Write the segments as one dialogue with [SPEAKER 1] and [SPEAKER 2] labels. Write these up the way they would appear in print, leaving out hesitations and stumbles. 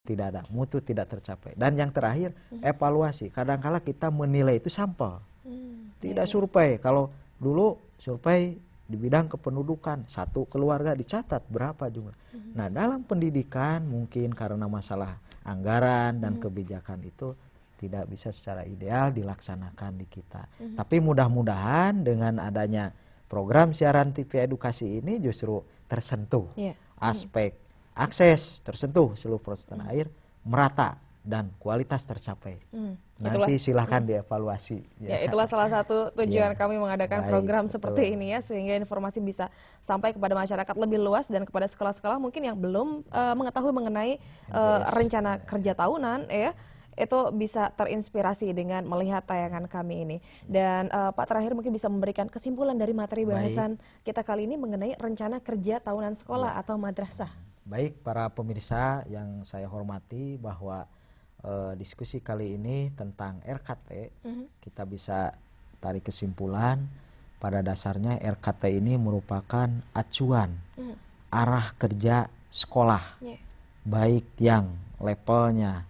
[SPEAKER 1] tidak ada, mutu tidak tercapai. Dan yang terakhir, evaluasi. Kadangkala kita menilai itu sampel, tidak survei. Kalau dulu survei di bidang kependudukan, satu keluarga dicatat berapa jumlah. Nah, dalam pendidikan mungkin karena masalah anggaran dan kebijakan itu tidak bisa secara ideal dilaksanakan di kita. Tapi mudah-mudahan dengan adanya program siaran TV edukasi ini justru tersentuh aspek akses, tersentuh seluruh proses tanah air, merata dan kualitas tercapai. Nanti silahkan dievaluasi.
[SPEAKER 2] Ya, itulah salah satu tujuan kami mengadakan program seperti ini ya, sehingga informasi bisa sampai kepada masyarakat lebih luas dan kepada sekolah-sekolah mungkin yang belum mengetahui mengenai rencana kerja tahunan ya, itu bisa terinspirasi dengan melihat tayangan kami ini. Dan Pak, terakhir mungkin bisa memberikan kesimpulan dari materi bahasan kita kali ini mengenai rencana kerja tahunan sekolah atau madrasah.
[SPEAKER 1] Baik para pemirsa yang saya hormati, bahwa diskusi kali ini tentang RKT, kita bisa tarik kesimpulan pada dasarnya RKT ini merupakan acuan arah kerja sekolah, baik yang levelnya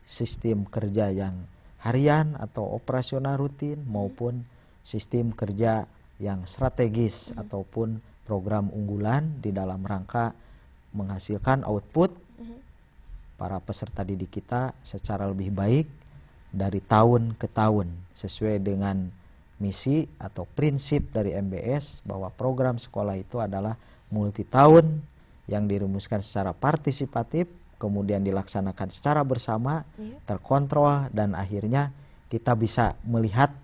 [SPEAKER 1] sistem kerja yang harian atau operasional rutin maupun sistem kerja yang strategis ataupun program unggulan di dalam rangka menghasilkan output para peserta didik kita secara lebih baik dari tahun ke tahun sesuai dengan misi atau prinsip dari MBS bahwa program sekolah itu adalah multi tahun yang dirumuskan secara partisipatif, kemudian dilaksanakan secara bersama, terkontrol, dan akhirnya kita bisa melihat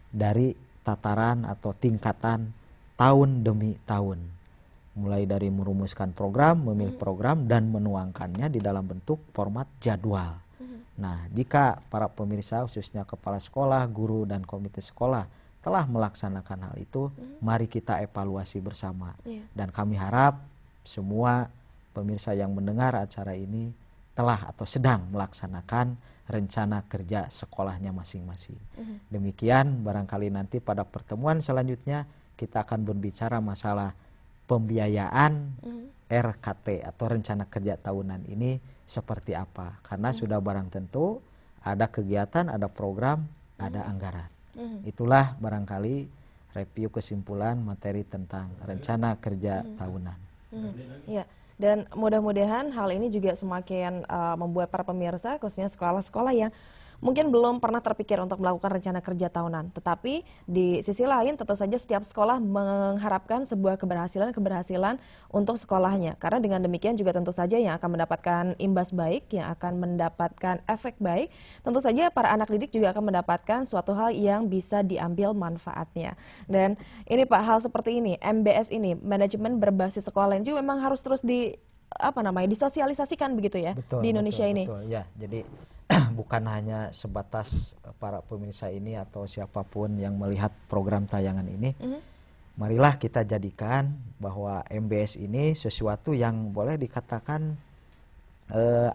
[SPEAKER 1] dari tataran atau tingkatan tahun demi tahun. Mulai dari merumuskan program, memilih program, dan menuangkannya di dalam bentuk format jadwal. Nah, jika para pemirsa khususnya kepala sekolah, guru, dan komite sekolah telah melaksanakan hal itu, mari kita evaluasi bersama. Dan kami harap semua pemirsa yang mendengar acara ini telah atau sedang melaksanakan rencana kerja sekolahnya masing-masing. Demikian, barangkali nanti pada pertemuan selanjutnya kita akan berbicara masalah pembiayaan RKT atau rencana kerja tahunan ini seperti apa. Karena sudah barang tentu ada kegiatan, ada program, ada anggaran. Itulah barangkali review kesimpulan materi tentang rencana kerja tahunan.
[SPEAKER 2] Ya, dan mudah-mudahan hal ini juga semakin membuat para pemirsa, khususnya sekolah-sekolah yang mungkin belum pernah terpikir untuk melakukan rencana kerja tahunan. Tetapi di sisi lain tentu saja setiap sekolah mengharapkan sebuah keberhasilan untuk sekolahnya. Karena dengan demikian juga tentu saja yang akan mendapatkan imbas baik, yang akan mendapatkan efek baik, tentu saja para anak didik juga akan mendapatkan suatu hal yang bisa diambil manfaatnya. Dan ini Pak, hal seperti ini, MBS ini, manajemen berbasis sekolah ini juga memang harus terus disosialisasikan begitu ya, di Indonesia ini.
[SPEAKER 1] Betul, ya. Jadi bukan hanya sebatas para pemirsa ini atau siapapun yang melihat program tayangan ini, marilah kita jadikan bahwa MBS ini sesuatu yang boleh dikatakan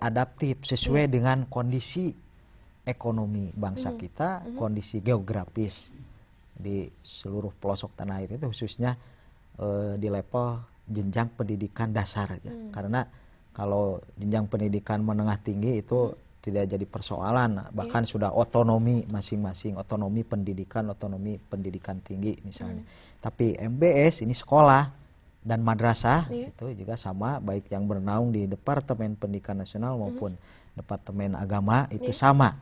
[SPEAKER 1] adaptif sesuai dengan kondisi ekonomi bangsa kita, kondisi geografis di seluruh pelosok tanah air itu, khususnya di level jenjang pendidikan dasar ya. Karena kalau jenjang pendidikan menengah tinggi itu tidak jadi persoalan, bahkan sudah otonomi masing-masing, otonomi pendidikan tinggi misalnya. Tapi MBS ini sekolah dan madrasah itu juga sama, baik yang bernaung di Departemen Pendidikan Nasional maupun Departemen Agama itu sama.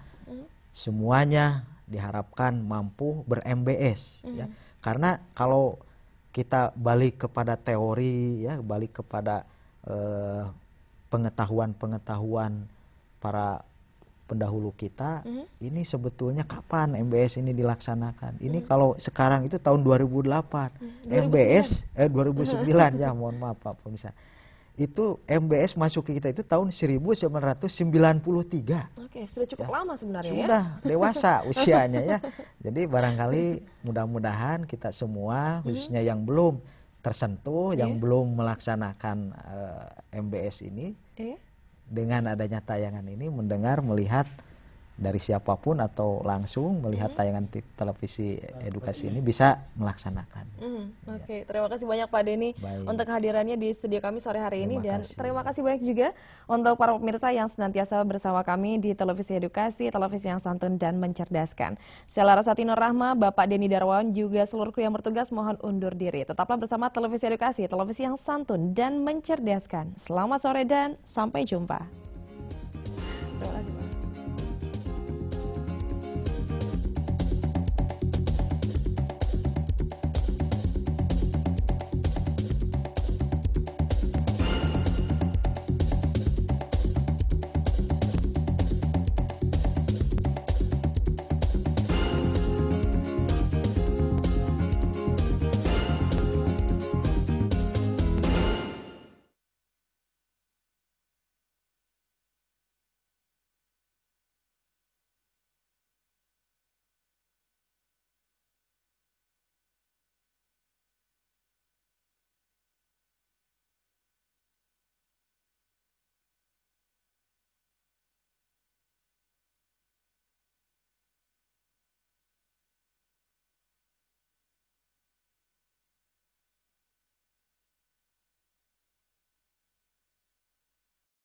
[SPEAKER 1] Semuanya diharapkan mampu ber-MBS ya. Karena kalau kita balik kepada teori ya, balik kepada pengetahuan-pengetahuan para pendahulu kita, ini sebetulnya kapan MBS ini dilaksanakan? Ini kalau sekarang itu tahun 2008, MBS 2009 ya, mohon maaf Pak pemirsa. Itu MBS masuk ke kita itu tahun 1993.
[SPEAKER 2] Oke, sudah cukup lama sebenarnya ya.
[SPEAKER 1] Sudah dewasa usianya ya. Jadi barangkali mudah-mudahan kita semua khususnya yang belum tersentuh, yang belum melaksanakan MBS ini, dengan adanya tayangan ini mendengar, melihat dari siapapun atau langsung melihat tayangan televisi edukasi ini bisa melaksanakan.
[SPEAKER 2] Oke, terima kasih banyak Pak Denny untuk kehadirannya di studio kami sore hari ini, dan terima kasih banyak juga untuk para pemirsa yang senantiasa bersama kami di televisi edukasi, televisi yang santun dan mencerdaskan. Saya Larasati Nur Rahma, Bapak Denny Darmawan, juga seluruh kru yang bertugas mohon undur diri. Tetaplah bersama televisi edukasi, televisi yang santun dan mencerdaskan. Selamat sore dan sampai jumpa. Terima kasih.